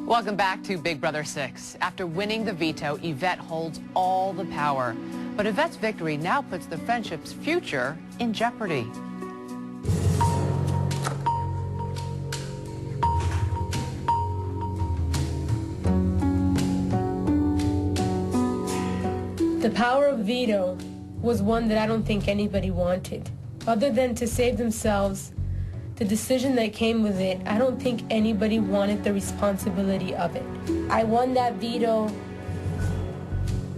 Welcome back to Big Brother 6. After winning the veto, Yvette holds all the power. But Yvette's victory now puts the friendship's future in jeopardy. The power of veto was one that I don't think anybody wanted. Other than to save themselves, the decision that came with it, I don't think anybody wanted the responsibility of it. I won that veto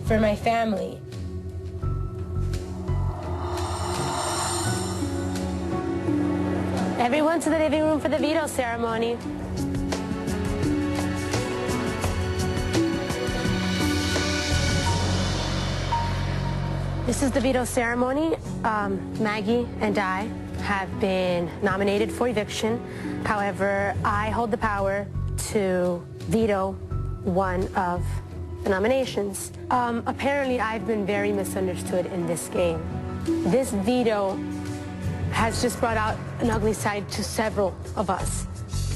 for my family. Everyone to the living room for the veto ceremony. This is the veto ceremony. Maggie and I have been nominated for eviction. However, I hold the power to veto one of the nominations. Apparently, I've been very misunderstood in this game. This veto has just brought out an ugly side to several of us.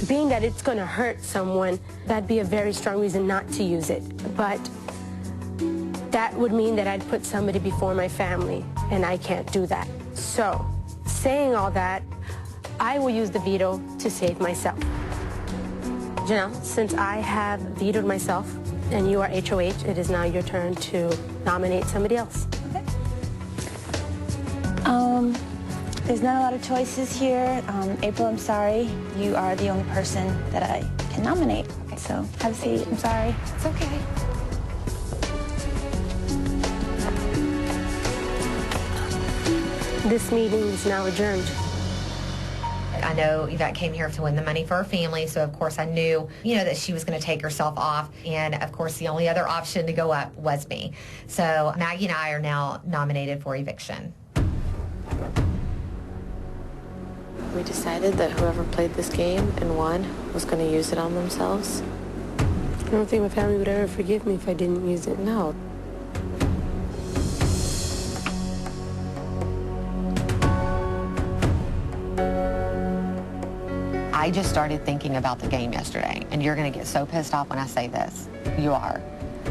Being that it's going to hurt someone, that'd be a very strong reason not to use it. But that would mean that I'd put somebody before my family, and I can't do that. So, saying all that, I will use the veto to save myself. Janelle, since I have vetoed myself, and you are HOH, it is now your turn to nominate somebody else. Okay. There's not a lot of choices here. April, I'm sorry. You are the only person that I can nominate. Okay. So, have a seat. I'm sorry. It's okay. This meeting is now adjourned. I know Yvette came here to win the money for her family, so of course I knew, that she was going to take herself off. And of course the only other option to go up was me. So Maggie and I are now nominated for eviction. We decided that whoever played this game and won was going to use it on themselves. I don't think my family would ever forgive me if I didn't use it. No. I just started thinking about the game yesterday, and you're going to get so pissed off when I say this. You are.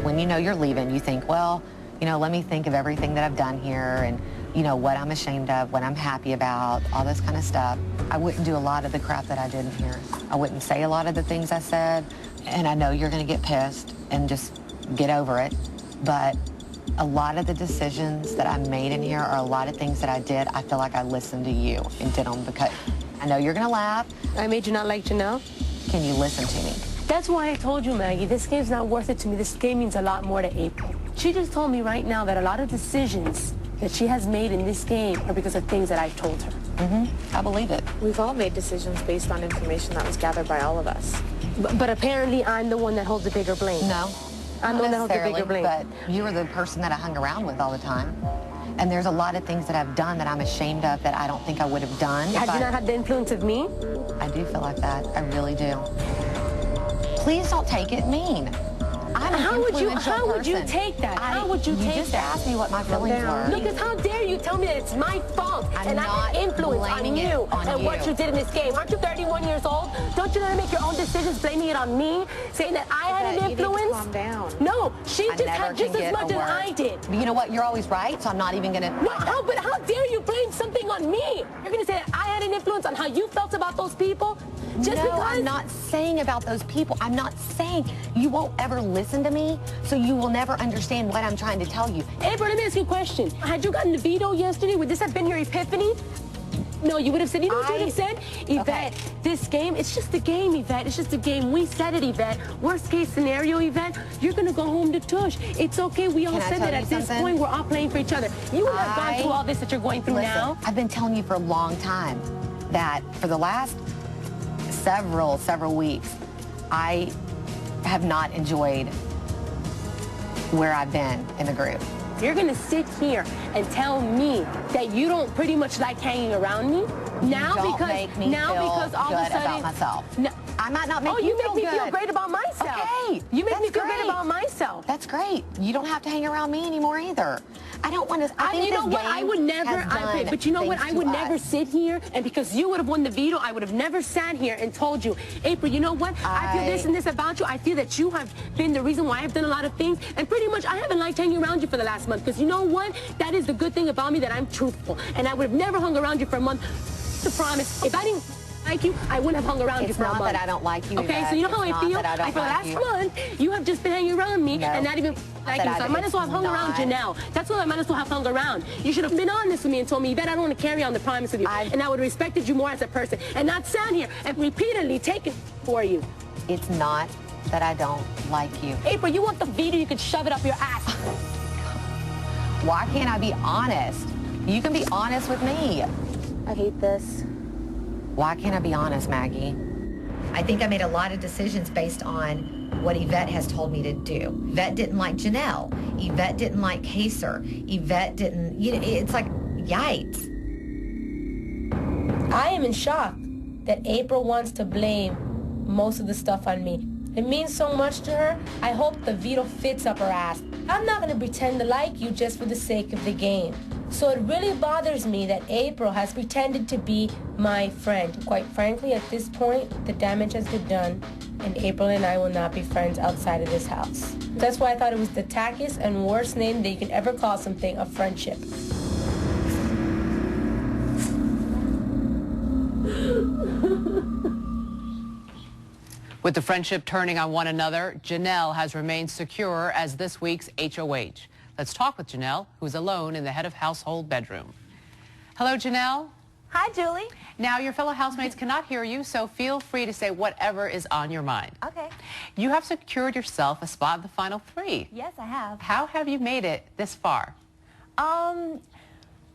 When you know you're leaving, you think, well, let me think of everything that I've done here and, what I'm ashamed of, what I'm happy about, all this kind of stuff. I wouldn't do a lot of the crap that I did in here. I wouldn't say a lot of the things I said, and I know you're going to get pissed and just get over it, but a lot of the decisions that I made in here are a lot of things that I did. I feel like I listened to you and did them because I know you're going to laugh. I made you not like Janelle? Can you listen to me? That's why I told you, Maggie, this game's not worth it to me. This game means a lot more to April. She just told me right now that a lot of decisions that she has made in this game are because of things that I've told her. Mm-hmm. I believe it. We've all made decisions based on information that was gathered by all of us. But apparently I'm the one that holds the bigger blame. No. I'm the one that holds the bigger blame. But you were the person that I hung around with all the time. And there's a lot of things that I've done that I'm ashamed of that I don't think I would have done. Had you not had the influence of me? I do feel like that. I really do. Please don't take it mean. I'm How would you person. take that? How would you take that? You just asked me what my feelings were. Because how dare you tell me that it's my fault and I had influence on you and what you did in this game. Aren't you 31 years old? Don't you know how to make your own decisions, blaming it on me, saying that I had an influence? You need to calm down. No, she just had just as much as I did. But you know what? You're always right, so I'm not even going to... No, but how dare you blame something on me? You're going to say that I had an influence on how you felt about those people? Just no, because? I'm not saying about those people. I'm not saying you won't ever listen to me, so you will never understand what I'm trying to tell you. April, let me ask you a question. Had you gotten the veto yesterday, would this have been your epiphany? No, you would have said, you know what you would have said? Yvette, this game, it's just a game, Yvette. It's just a game. We said it, Yvette. Worst case scenario, Yvette, you're going to go home to Tush. It's okay. We all said that at this point, we're all playing for each other. You would have gone through all this that you're going through now. I've been telling you for a long time that for the last several weeks, I have not enjoyed where I've been in the group. You're going to sit here and tell me that you don't pretty much like hanging around me? Now Don't because make me now feel because all good of a sudden about myself. No, I might not make Oh, you make me good. feel great about myself. Okay. You make That's me feel great great. about myself. That's great. You don't have to hang around me anymore either. I don't want to. You know what? I would never. But you know what? I would never sit here, and because you would have won the veto, I would have never sat here and told you, April, you know what? I feel this and this about you. I feel that you have been the reason why I've done a lot of things, and pretty much I haven't liked hanging around you for the last month. Because you know what? That is the good thing about me, that I'm truthful, and I would have never hung around you for a month. To promise, if I didn't like you, I wouldn't have hung around you for a month. It's not that I don't like you. Okay, so you know how I feel? I feel last month you have just been hanging around me and not even like you. So I might as well have hung around Janelle. That's what I might as well have hung around. You should have been honest with me and told me, Yvette, I don't want to carry on the promise with you. And I would have respected you more as a person and not sat here and repeatedly taken for you. It's not that I don't like you. April, you want the veto, you could shove it up your ass. Why can't I be honest? You can be honest with me. I hate this. Why can't I be honest, Maggie? I think I made a lot of decisions based on what Yvette has told me to do. Yvette didn't like Janelle. Yvette didn't like Kaser. Yvette didn't, you know, it's like, yikes. I am in shock that April wants to blame most of the stuff on me. It means so much to her. I hope the veto fits up her ass. I'm not going to pretend to like you just for the sake of the game. So it really bothers me that April has pretended to be my friend. Quite frankly, at this point, the damage has been done, and April and I will not be friends outside of this house. That's why I thought it was the tackiest and worst name that you could ever call something, a friendship. With the friendship turning on one another, Janelle has remained secure as this week's HOH. Let's talk with Janelle, who's alone in the head of household bedroom. Hello, Janelle. Hi, Julie. Now, your fellow housemates cannot hear you, so feel free to say whatever is on your mind. Okay. You have secured yourself a spot in the final three. Yes, I have. How have you made it this far?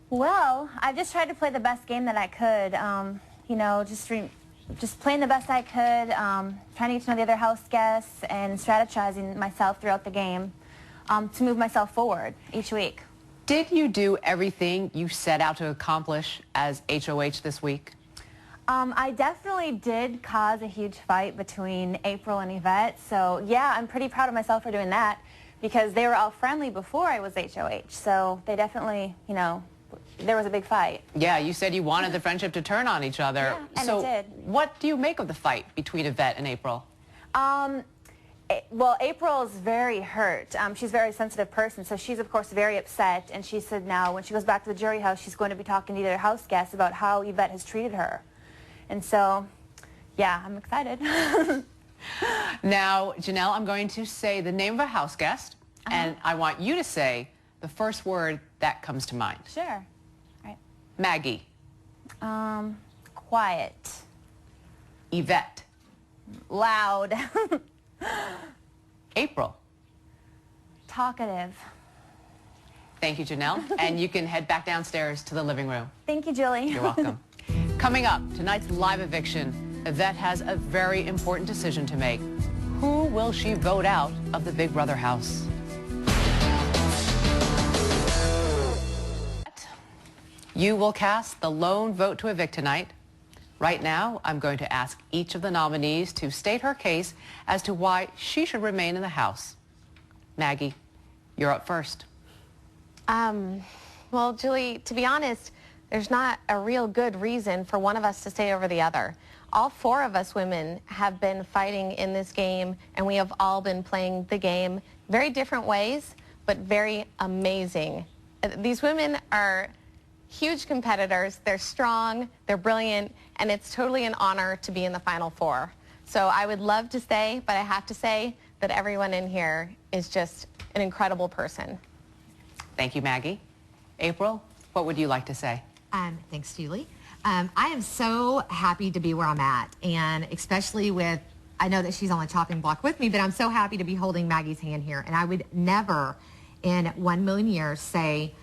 Well, I've just tried to play the best game that I could. You know, just playing the best I could, trying to get to know the other house guests and strategizing myself throughout the game to move myself forward each week. Did you do everything you set out to accomplish as HOH this week? I definitely did cause a huge fight between April and Yvette, so yeah, I'm pretty proud of myself for doing that because they were all friendly before I was HOH, so they definitely, you know, there was a big fight. Yeah, you said you wanted the friendship to turn on each other. Yeah, and so it did. What do you make of the fight between Yvette and April? Well, April's very hurt. She's a very sensitive person, so she's, of course, very upset. And she said now when she goes back to the jury house, she's going to be talking to the other house guests about how Yvette has treated her. And so, yeah, I'm excited. Now, Janelle, I'm going to say the name of a house guest, and I want you to say the first word that comes to mind. Sure. All right. Maggie. Quiet. Yvette. Loud. April. Talkative. Thank you, Janelle. And you can head back downstairs to the living room. Thank you, Julie. You're welcome. Coming up, tonight's live eviction, Yvette has a very important decision to make. Who will she vote out of the Big Brother house? You will cast the lone vote to evict tonight. Right now, I'm going to ask each of the nominees to state her case as to why she should remain in the house. Maggie, you're up first. Well, Julie, to be honest, there's not a real good reason for one of us to stay over the other. All four of us women have been fighting in this game, and we have all been playing the game very different ways, but very amazing. These women are huge competitors. They're strong, they're brilliant, and it's totally an honor to be in the Final Four. So I would love to stay, but I have to say that everyone in here is just an incredible person. Thank you, Maggie. April, what would you like to say? Thanks, Julie. I am so happy to be where I'm at, and especially with, I know that she's on the chopping block with me, but I'm so happy to be holding Maggie's hand here, and I would never in 1 million years say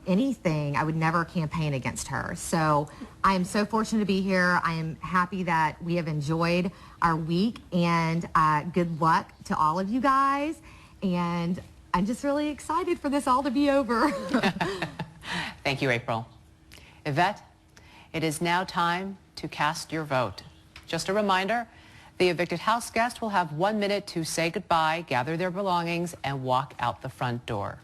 anything. I would never campaign against her. So I am so fortunate to be here. I am happy that we have enjoyed our week, and good luck to all of you guys. And I'm just really excited for this all to be over. Thank you, April. Yvette, it is now time to cast your vote. Just a reminder, The evicted house guest will have 1 minute to say goodbye, gather their belongings, and walk out the front door.